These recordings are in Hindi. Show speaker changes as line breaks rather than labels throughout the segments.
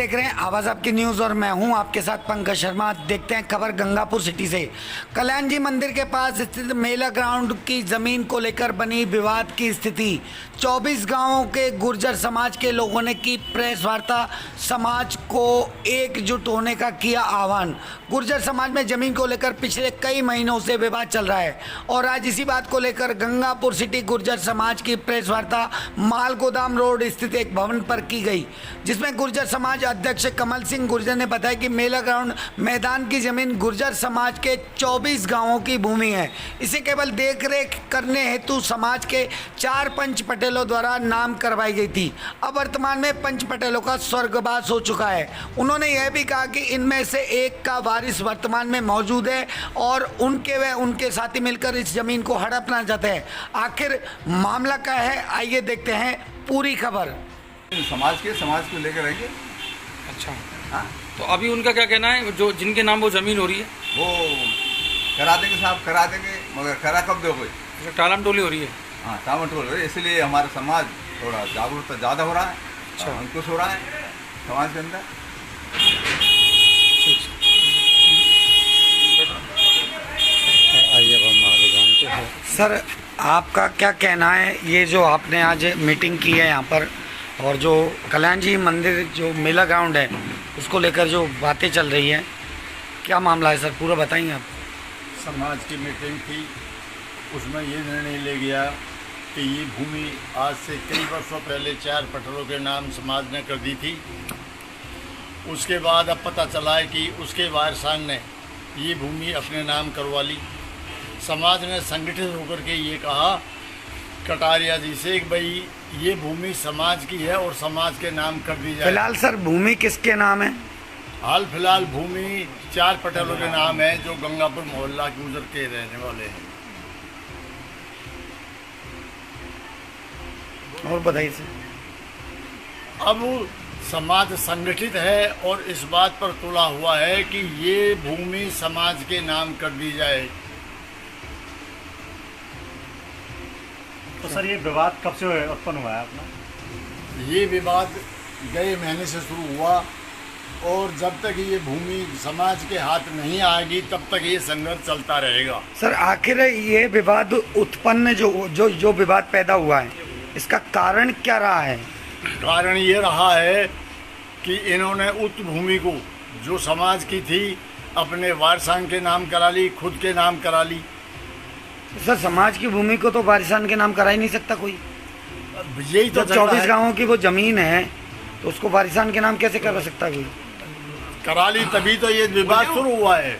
देख रहे हैं आवाज़ आपकी न्यूज़ और मैं हूं आपके साथ पंकज शर्मा। देखते हैं खबर गंगापुर सिटी से। कल्याण जी मंदिर के पास स्थित मेला ग्राउंड की ज़मीन को लेकर बनी विवाद की स्थिति। 24 गांवों के गुर्जर समाज के लोगों ने की प्रेस वार्ता, समाज को एकजुट होने का किया आह्वान। गुर्जर समाज में ज़मीन को लेकर पिछले कई महीनों से विवाद चल रहा है और आज इसी बात को लेकर गंगापुर सिटी गुर्जर समाज की प्रेस वार्ता माल गोदाम रोड स्थित एक भवन पर की गई, जिसमें गुर्जर समाज अध्यक्ष कमल सिंह गुर्जर ने बताया कि मेला ग्राउंड मैदान की जमीन गुर्जर समाज के 24 गांवों की भूमि है। इसे केवल देखरेख करने हेतु समाज के 4 पंच पटेलों द्वारा नाम करवाई गई थी। अब वर्तमान में पंच पटेलों का स्वर्गवास हो चुका है। उन्होंने यह भी कहा कि इनमें से एक का वारिस वर्तमान में मौजूद है और उनके साथी मिलकर इस जमीन को हड़पना चाहते हैं। आखिर मामला क्या है, आइए देखते हैं पूरी खबर।
समाज को लेकर रहेंगे।
अच्छा
हाँ,
तो अभी उनका क्या कहना है, जो जिनके नाम वो ज़मीन हो रही है
वो करा देंगे साहब, करा देंगे, मगर करा कब दोगे?
टालम टोली हो रही है।
हाँ, टामटोल हो रही है, इसलिए हमारा समाज थोड़ा जागरूकता ज़्यादा हो रहा है।
अच्छा।
अंकुश हो रहा है समाज के अंदर।
आइए अब हम आगे जानते हैं।
सर, आपका क्या कहना है, ये जो आपने आज मीटिंग की है यहाँ पर और जो कल्याण जी मंदिर जो मेला ग्राउंड है उसको लेकर जो बातें चल रही हैं, क्या मामला है सर, पूरा बताएंगे आप?
समाज की मीटिंग थी, उसमें ये निर्णय ले गया कि ये भूमि आज से कई वर्षों पहले 4 पटेलों के नाम समाज ने कर दी थी। उसके बाद अब पता चला है कि उसके वारिसान ने ये भूमि अपने नाम करवा ली। समाज ने संगठित होकर के ये कहा कटारिया जी से कि भाई ये भूमि समाज की है और समाज के नाम कर दी जाए।
फिलहाल सर भूमि किसके नाम है?
हाल फिलहाल भूमि 4 पटेलों के नाम है जो गंगापुर मोहल्ला गुजर के रहने वाले हैं।
और बताइए सर।
अब समाज संगठित है और इस बात पर तुला हुआ है कि ये भूमि समाज के नाम कर दी जाए।
तो सर ये विवाद कब से उत्पन्न हुआ है अपना?
ये विवाद गए महीने से शुरू हुआ और जब तक ये भूमि समाज के हाथ नहीं आएगी तब तक ये संघर्ष चलता रहेगा।
सर आखिर ये विवाद उत्पन्न जो विवाद पैदा हुआ है, इसका कारण क्या रहा है?
कारण ये रहा है कि इन्होंने उक्त भूमि को जो समाज की थी अपने वारसान के नाम करा ली, खुद के नाम करा ली।
सर समाज की भूमि को तो वारिसान के नाम करा ही नहीं सकता कोई।
यही तो
जब 24 गांवों की वो जमीन है तो उसको वारिसान के नाम कैसे करा सकता कोई?
करा ली, तभी तो ये विवाद शुरू हुआ है।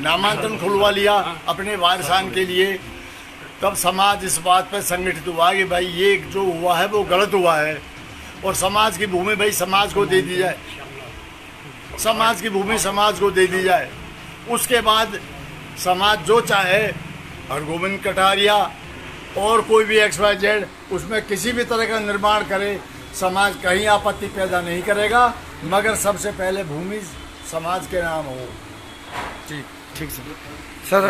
नामांकन खुलवा लिया अपने वारिसान के लिए, तब समाज इस बात पर संगठित हुआ कि भाई ये जो हुआ है वो गलत हुआ है और समाज की भूमि भाई समाज को दे दी जाए, समाज की भूमि समाज को दे दी जाए। उसके बाद समाज जो चाहे हरगोविंद कटारिया और कोई भी XYZ उसमें किसी भी तरह का निर्माण करे, समाज कहीं आपत्ति पैदा नहीं करेगा, मगर सबसे पहले भूमि समाज के नाम हो।
ठीक सर।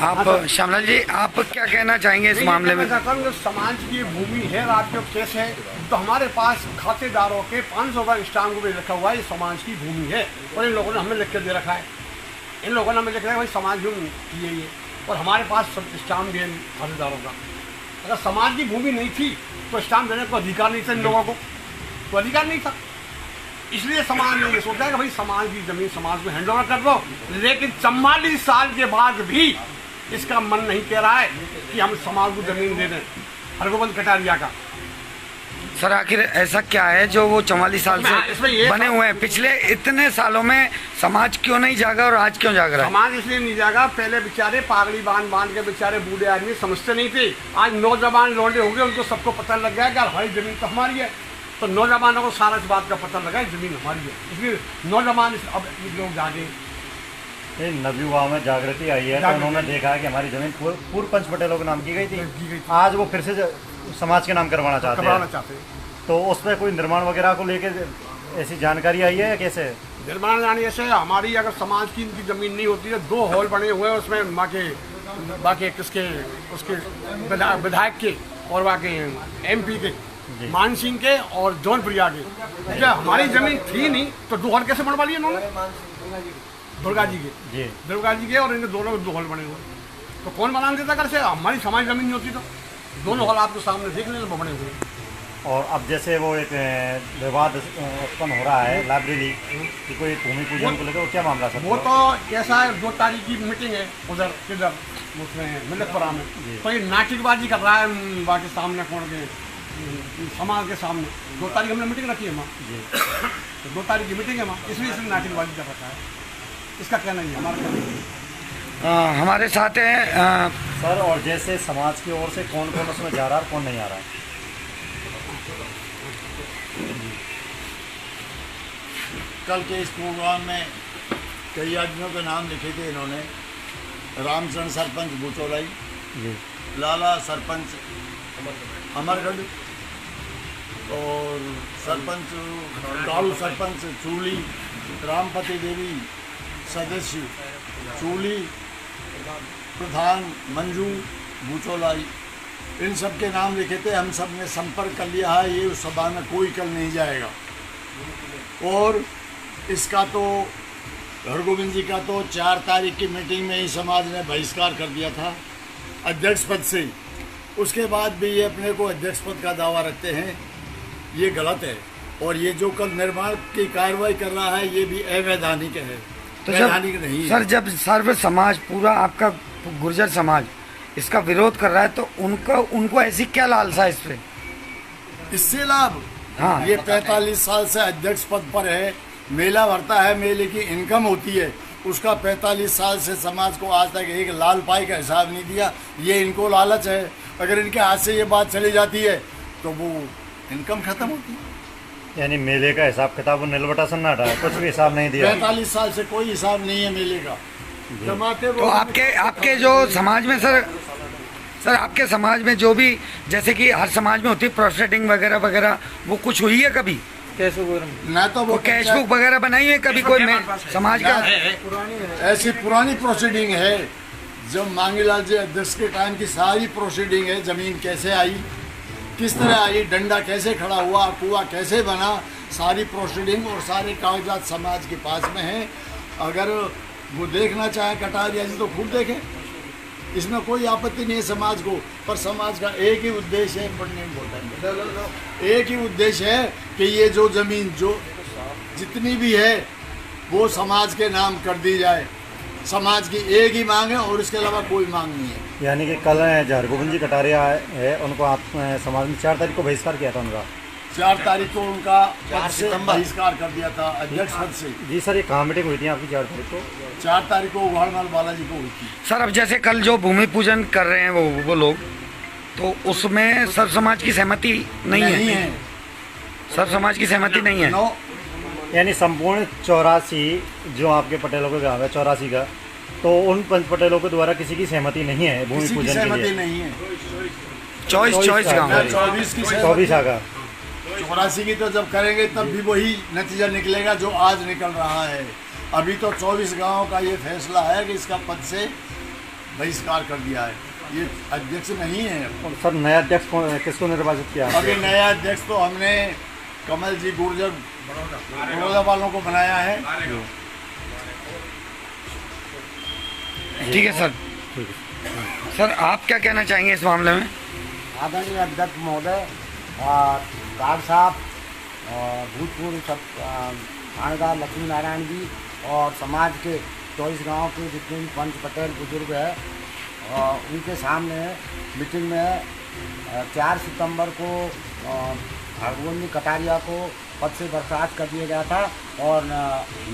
आप श्यामलाल जी, आप क्या कहना चाहेंगे इस मामले में?
समाज की भूमि है, आपके केस है तो हमारे पास खातेदारों के 500 का स्टाम्प भी रखा हुआ है, ये समाज की भूमि है और इन लोगों ने हमें लिख के दे रखा है। इन लोगों ने हमें लिख रखा है भाई समाज भूमि की है ये, और हमारे पास सब स्टाम्प भी है खातेदारों का। अगर समाज की भूमि नहीं थी तो स्टाम्प देने को अधिकार नहीं था इन लोगों को, तो अधिकार नहीं था। इसलिए समाज ने ये सोचा है कि भाई समाज की जमीन समाज में हैंड ओवर कर दो, लेकिन 44 साल के बाद भी इसका मन नहीं कह रहा है कि हम समाज को जमीन दे दें हरगोविंद कटारिया का।
सर आखिर ऐसा क्या है जो वो 44 साल से बने हुए हैं? पिछले इतने सालों में समाज क्यों नहीं जागा और आज क्यों जाग रहा है?
समाज इसलिए नहीं जागा, पहले बेचारे पागड़ी बांध के बेचारे बूढ़े आदमी समझते नहीं थे। आज नौजवान लौंडे हो गए, उनको सबको पता लग गया कि हमारी जमीन तो हमारी है, तो नौजवानों को सारा इस बात का पता लगा जमीन हमारी है, इसलिए नौजवान अब लोग जागे।
नवयुवाओं में जागृति आई है तो उन्होंने देखा है कि हमारी जमीन पूर्व पंच पटेलों के नाम की गई थी, आज वो फिर से समाज के नाम करवाना चाहते हैं। तो उस पर कोई निर्माण वगैरह को लेके ऐसी जानकारी आई है या कैसे?
निर्माण यानी ऐसे हमारी अगर समाज की इनकी जमीन नहीं होती है, 2 हॉल बने हुए हैं उसमें बाकी किसके उसके विधायक के और बाकी MP के मान सिंह के और जौनप्रिया के। जब हमारी जमीन थी नहीं तो 2 हॉल कैसे बनवा लिए इन्होंने? दुर्गा जी के और इनके दोनों के 2 हॉल बने हुए। तो कौन बना देता घर से? हमारी समाज जमीन नहीं होती तो दोनों हॉल आपके सामने देख लेना बने हुए।
और अब जैसे वो एक विवाद उत्पन्न हो रहा है लाइब्रेरी कि कोई भूमि पूजन को लेकर, वो क्या मामला सर?
वो तो कैसा है, 2 तारीख की मीटिंग है उधर किधर उसमें मिलकपुरा में, तो ये नाटकबाजी कर रहा है बाकी सामने कौन के समाज के सामने। 2 तारीख हमने मीटिंग रखी है वहाँ, तो 2 तारीख की मीटिंग है वहाँ, इसलिए इसने नाटकबाजी कर रखा है। इसका कहना ही हमारा कहना नहीं।
हमारे साथ हैं
सर, और जैसे समाज की ओर से कौन कौन उसमें जा रहा है और कौन नहीं आ रहा है?
कल के इस प्रोग्राम में कई आदमियों के नाम लिखे थे इन्होंने। रामचंद्र सरपंच बुचौलाई, लाला सरपंच अमरगढ़ और सरपंच कालू सरपंच चूली, रामपति देवी सदस्य चूली, प्रधान मंजू बुचौलाई, इन सब के नाम लिखे थे। हम सब ने संपर्क कर लिया है, ये उस सभा में कोई कल नहीं जाएगा। और इसका तो हरगोविंद जी का तो 4 तारीख की मीटिंग में ही समाज ने बहिष्कार कर दिया था अध्यक्ष पद से। उसके बाद भी ये अपने को अध्यक्ष पद का दावा रखते हैं, ये गलत है। और ये जो कल निर्माण की कार्रवाई कर रहा है ये भी अवैधानिक है,
तो
वैधानिक नहीं है।
सर, जब सर्व समाज पूरा आपका गुर्जर समाज इसका विरोध कर रहा है तो उनको ऐसी क्या लालसा है इस पे?
इससे लाभ,
हाँ।
ये 45 साल से अध्यक्ष पद पर है, मेला भरता है, मेले की इनकम होती है, उसका 45 साल से समाज को आज तक एक लाल पाई का हिसाब नहीं दिया। ये इनको लालच है। अगर इनके हाथ से ये बात चली जाती है तो वो इनकम खत्म होती है।
यानी मेले का हिसाब किताब नीलबटा सन्नाटा है, कुछ भी हिसाब नहीं दिया।
45 साल से कोई हिसाब नहीं है मेले का। जमाते
तो आपके जो समाज में सर आपके समाज में जो भी जैसे कि हर समाज में होती है प्रोसेडिंग वगैरह वगैरह, वो कुछ हुई है कभी?
ना तो वो
कैश बुक वगैरह बनाई है कभी कोई समाज का?
ऐसी पुरानी प्रोसीडिंग है, जब मांगीलाल जी अध्यक्ष के टाइम की सारी प्रोसीडिंग है। जमीन कैसे आई, किस तरह आई, डंडा कैसे खड़ा हुआ, कुआं कैसे बना, सारी प्रोसीडिंग और सारे कागजात समाज के पास में हैं। अगर वो देखना चाहे कटारिया जी तो खुद देखें, इसमें कोई आपत्ति नहीं है समाज को। पर समाज का एक ही उद्देश्य है, एक ही उद्देश्य है कि ये जो ज़मीन जो जितनी भी है वो समाज के नाम कर दी जाए। समाज की एक ही मांग है और इसके अलावा कोई मांग नहीं है।
यानी कि कल हरगोविंद जी कटारिया है, उनको आप समाज में 4 तारीख को बहिष्कार किया था उनका।
4 तारीख को उनका पद से बहिष्कार कर दिया था अध्यक्ष पद से।
जी सर, ये कहाँ मीटिंग हुई थी आपकी 4 तारीख को?
4 तारीख को उघाड़माल बालाजी को हुई थी।
सर, अब जैसे कल जो भूमि पूजन कर रहे हैं वो लोग, तो उसमें सर्व समाज की सहमति नहीं है। सर्व समाज की सहमति नहीं है।
यानी संपूर्ण 84 जो आपके पटेलों के गाँव है 84 का, तो उन पंच पटेलों के द्वारा किसी की सहमति नहीं है भूमि पूजन के लिए?
नहीं है।
24 गाँव है।
24 का
84 की तो जब करेंगे तब भी वही नतीजा निकलेगा जो आज निकल रहा है। अभी तो 24 गाँव का ये फैसला है कि इसका पद से बहिष्कार कर दिया है। ये अध्यक्ष नहीं है।
और सर, नया अध्यक्ष किसको निर्वाचित किया?
अभी नया अध्यक्ष तो हमने कमल जी गुर्जर बड़ौदा वालों को बनाया है।
ठीक है सर। सर, आप क्या कहना चाहेंगे इस मामले में?
आदरणीय अध्यक्ष महोदय और गार्ड साहब और भूतपूर्व थानेदार लक्ष्मी नारायण जी और समाज के 24 गांव के जितने भी पंच पटेल बुजुर्ग हैं, उनके सामने मीटिंग में 4 सितंबर को हरगोविंद कटारिया को पद से बर्खास्त कर दिया गया था और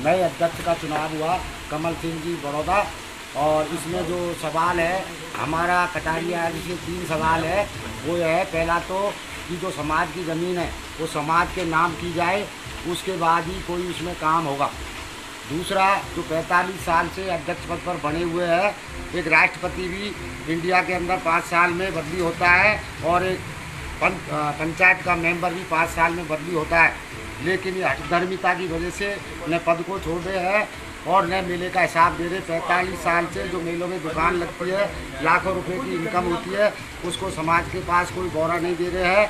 नए अध्यक्ष का चुनाव हुआ कमल सिंह जी बड़ौदा। और इसमें जो सवाल है हमारा कटारिया जी से 3 सवाल है। वो है, पहला तो कि जो समाज की ज़मीन है वो समाज के नाम की जाए, उसके बाद ही कोई उसमें काम होगा। दूसरा, जो 45 साल से अध्यक्ष पद पर बने हुए हैं, एक राष्ट्रपति भी इंडिया के अंदर 5 साल में बदली होता है और एक पंचायत का मेंबर भी 5 साल में बदली होता है। लेकिन ये हठधर्मिता की वजह से न पद को छोड़ रहे हैं और न मेले का हिसाब दे रहे। 45 साल से जो मेलों में दुकान लगती है, लाखों रुपए की इनकम होती है, उसको समाज के पास कोई बौरा नहीं दे रहे हैं।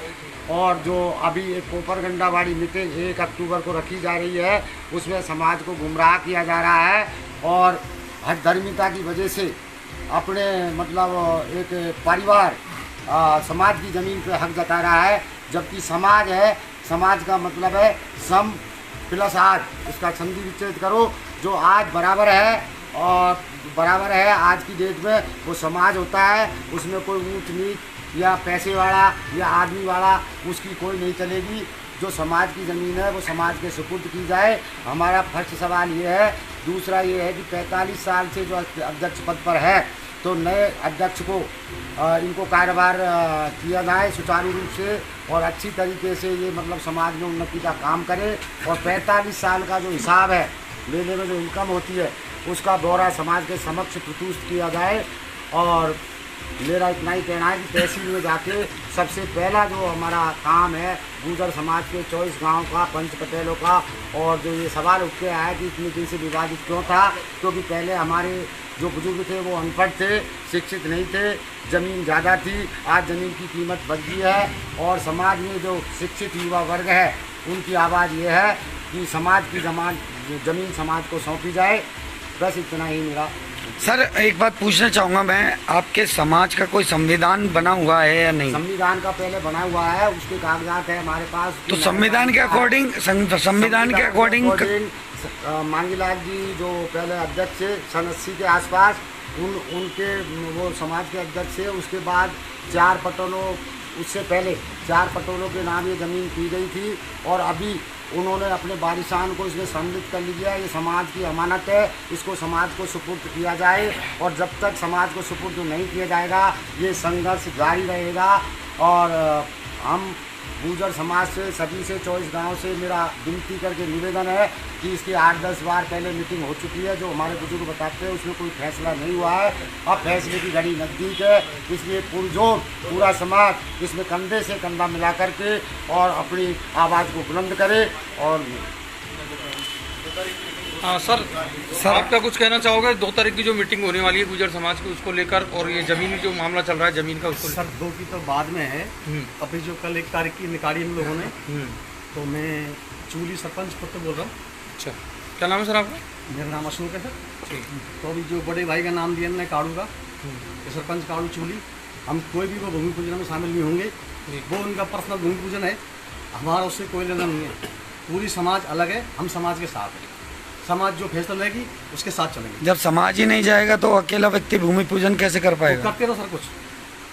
और जो अभी एक कोपरगंडावाड़ी मीटिंग 1 अक्टूबर को रखी जा रही है उसमें समाज को गुमराह किया जा रहा है और हर धर्मिता की वजह से अपने मतलब एक परिवार समाज की ज़मीन पे हक जता रहा है, जबकि समाज है, समाज का मतलब है सम प्लस आठ, उसका संधि विच्छेद करो, जो आज बराबर है और बराबर है आज की डेट में वो समाज होता है, उसमें कोई ऊंच नीच या पैसे वाला या आदमी वाला उसकी कोई नहीं चलेगी। जो समाज की ज़मीन है वो समाज के सुपुर्द की जाए, हमारा फर्स्ट सवाल ये है। दूसरा ये है कि 45 साल से जो अध्यक्ष पद पर है तो नए अध्यक्ष को इनको कार्यभार किया जाए सुचारू रूप से और अच्छी तरीके से, ये मतलब समाज में उन्नति का काम करे और 45 साल का जो हिसाब है मेले में जो इनकम होती है उसका ब्यौरा समाज के समक्ष प्रस्तुत किया जाए। और मेरा इतना ही कहना है कि तहसील में जाके सबसे पहला जो हमारा काम है गुर्जर समाज के 24 गांव का, पंच पटेलों का, और जो ये सवाल उठ के आया कि इतनी दिन से विवादित क्यों था, क्योंकि पहले हमारे जो बुजुर्ग थे वो अनपढ़ थे, शिक्षित नहीं थे, ज़मीन ज़्यादा थी, आज ज़मीन की कीमत बढ़ गई है और समाज में जो शिक्षित युवा वर्ग है उनकी आवाज़ ये है कि समाज की ज़मीन समाज को सौंपी जाए। बस इतना ही मेरा।
सर एक बात पूछना चाहूँगा मैं, आपके समाज का कोई संविधान बना हुआ है या नहीं?
संविधान का पहले बना हुआ है, उसके कागजात है हमारे पास।
तो संविधान के अकॉर्डिंग
मांगीलाल जी जो पहले अध्यक्ष थे सन 80 के आसपास, उनके वो समाज के अध्यक्ष थे। उसके बाद 4 पटोलों, उससे पहले 4 पटोलों के नाम ये ज़मीन की गई थी और अभी उन्होंने अपने वारिसान को इसमें सम्मिलित कर लिया। ये समाज की अमानत है, इसको समाज को सुपुर्द किया जाए और जब तक समाज को सुपुर्द नहीं किया जाएगा ये संघर्ष जारी रहेगा। और हम गुर्जर समाज से सभी से 24 गांव से मेरा विनती करके निवेदन है कि इसकी 8-10 बार पहले मीटिंग हो चुकी है, जो हमारे बुजुर्ग बताते हैं उसमें कोई फैसला नहीं हुआ है। अब फैसले की घड़ी नज़दीक है, इसलिए पुरजोर पूरा समाज इसमें कंधे से कंधा मिला करके और अपनी आवाज़ को बुलंद करे। और
हाँ सर, आपका कुछ कहना चाहोगे? 2 तारीख की जो मीटिंग होने वाली है गुर्जर समाज की उसको लेकर, और ये जमीन जो मामला चल रहा है जमीन का उसको
सर 2 की तो बाद में है। अभी जो कल 1 तारीख की निकाली हम लोगों ने, तो मैं चूली सरपंच पुत्र बोल रहा हूँ।
अच्छा, क्या नाम है सर आपका?
मेरा नाम अशोक है सर।
ठीक।
तो अभी जो बड़े भाई का नाम दिया हमने काड़ू का, सरपंच काड़ू चूली, हम कोई भी वो भूमि पूजन में शामिल नहीं होंगे, वो उनका पर्सनल भूमि पूजन है, हमारा उससे कोई लेना नहीं है। पूरी समाज अलग है, हम समाज के साथ हैं, समाज जो फैसला लेगी उसके साथ चलेंगे।
जब समाज ही नहीं जाएगा तो अकेला व्यक्ति भूमि पूजन कैसे कर पाएगा?
तो करते रहो सर कुछ,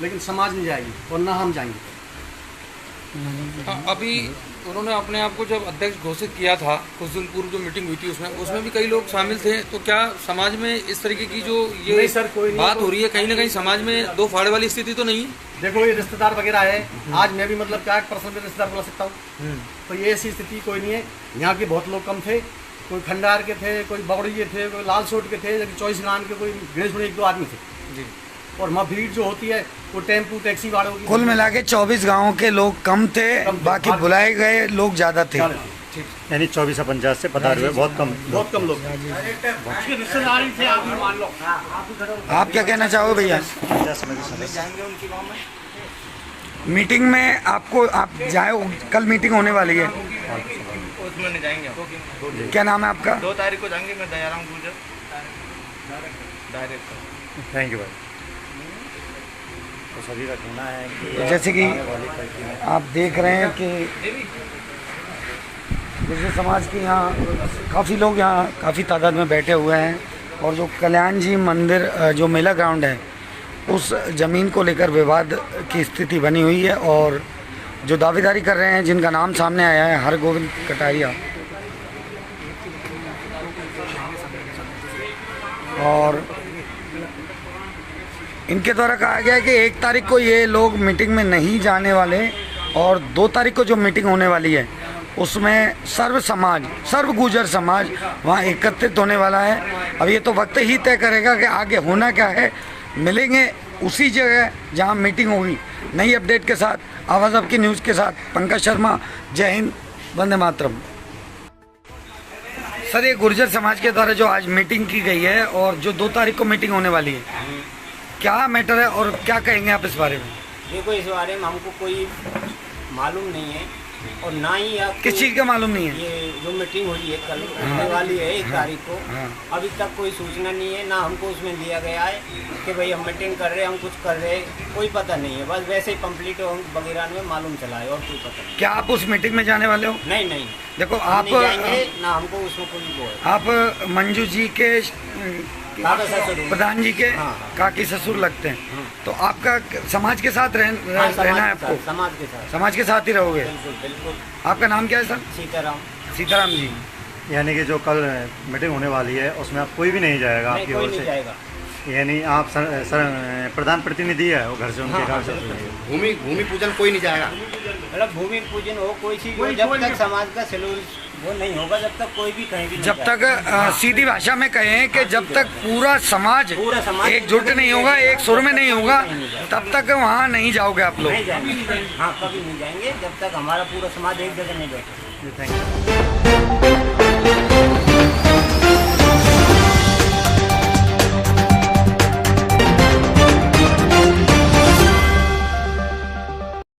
लेकिन समाज नहीं जाएगी और ना हम जाएंगे।
अभी उन्होंने अपने आप को जब अध्यक्ष घोषित किया था, कुछ दिन पूर्व जो मीटिंग हुई थी उसमें भी कई लोग शामिल थे, तो क्या समाज में इस तरीके की जो ये
नहीं सर, कोई नहीं
बात हो रही है, कहीं ना कहीं समाज में 2 फाड़े वाली स्थिति तो नहीं है?
देखो ये रिश्तेदार वगैरह है, आज मैं भी मतलब क्या पर्सनल रिश्तेदार बुला सकता हूँ, तो ये ऐसी स्थिति कोई नहीं है। यहाँ के बहुत लोग कम थे, कोई खंडार के थे, कोई बगड़ी के थे, कोई लाल सोट के थे, 24 गांव के कोई गणेश 1-2 आदमी थे जी। और वहाँ भीड़ जो होती है वो टेम्पू टैक्सी वालों की,
कुल मिला के 24 गाँव के लोग कम थे, बाकी बुलाए गए लोग ज़्यादा थे।
यानी 24 से 50 से पधारे हुए बहुत कम लोग।
रिश्तेदारी थे, आप भी मान लो।
आप क्या कहना चाहोगे भैया? मीटिंग में आपको, आप जाए, कल मीटिंग होने वाली है,
उसमें नहीं जाएंगे हम।
क्या नाम है आपका?
2 तारीख को जाएंगे, मैं Dayaram Gurjar director.
Thank you भाई। तो सभी का कहना है कि
जैसे कि आप देख रहे हैं कि गुर्जर समाज के यहाँ काफ़ी लोग यहाँ काफ़ी तादाद में बैठे हुए हैं और जो कल्याण जी मंदिर जो मेला ग्राउंड है उस ज़मीन को लेकर विवाद की स्थिति बनी हुई है और जो दावेदारी कर रहे हैं, जिनका नाम सामने आया है, हरगोविंद कटारिया, और इनके द्वारा कहा गया है कि 1 तारीख को ये लोग मीटिंग में नहीं जाने वाले और 2 तारीख को जो मीटिंग होने वाली है उसमें सर्व गुर्जर समाज वहाँ एकत्रित होने वाला है। अब ये तो वक्त ही तय करेगा कि आगे होना क्या है। मिलेंगे उसी जगह जहाँ मीटिंग होगी। नई अपडेट के साथ, आवाज़ आपकी न्यूज़ के साथ, पंकज शर्मा। जय हिंद, वंदे मातरम। सर ये गुर्जर समाज के द्वारा जो आज मीटिंग की गई है और जो 2 तारीख को मीटिंग होने वाली है, क्या मैटर है और क्या कहेंगे आप इस बारे में?
देखो इस बारे में हमको कोई मालूम नहीं है और ना ही आपको
किस चीज़ का मालूम नहीं है?
ये जो मीटिंग हुई है कल होने वाली है 1 तारीख को, अभी तक कोई सूचना नहीं है, ना हमको उसमें दिया गया है कि भाई हम मीटिंग कर रहे हैं, हम कुछ कर रहे हैं, कोई पता नहीं है। बस वैसे ही पंपलेट वगैरह में मालूम चला है और कोई पता नहीं।
क्या आप उस मीटिंग में जाने वाले हो?
नहीं नहीं,
देखो
हम
आप
नहीं जाएंगे, ना हमको उसमें कोई वो है।
आप मंजू जी के
काका ससुर हूँ।
प्रधान जी के
हाँ।
काकी ससुर लगते हैं, तो आपका समाज के साथ
हाँ,
रहना है आपको?
समाज के साथ
समाज के साथ ही रहोगे?
बिल्कुल बिल्कुल।
आपका नाम क्या है सर?
सीताराम।
सीताराम जी।
यानी कि जो कल मीटिंग होने वाली है उसमें आप कोई भी नहीं जाएगा
नहीं,
आपकी
कोई
ओर
नहीं
से?
जाएगा।
यानी आप प्रधान प्रतिनिधि है वो घर से उनके
हाँ,
घर से
भूमि पूजन कोई नहीं जाएगा।
मतलब भूमि पूजन हो कोई चीज हो,
कोई-
जब
कोई
तक
नहीं।
समाज का शेड्यूल वो नहीं होगा, जब तक कोई भी कहीं भी नहीं
जब
जाएगा।
तक सीधी भाषा में कहें कि जब तक पूरा समाज
पूरा समाज
एकजुट नहीं होगा, एक सुर में नहीं होगा, तब तक वहाँ नहीं जाओगे आप लोग?
नहीं जाएंगे, हाँ कभी नहीं जाएंगे जब तक हमारा पूरा समाज एक जगह नहीं बैठे।
Thank you.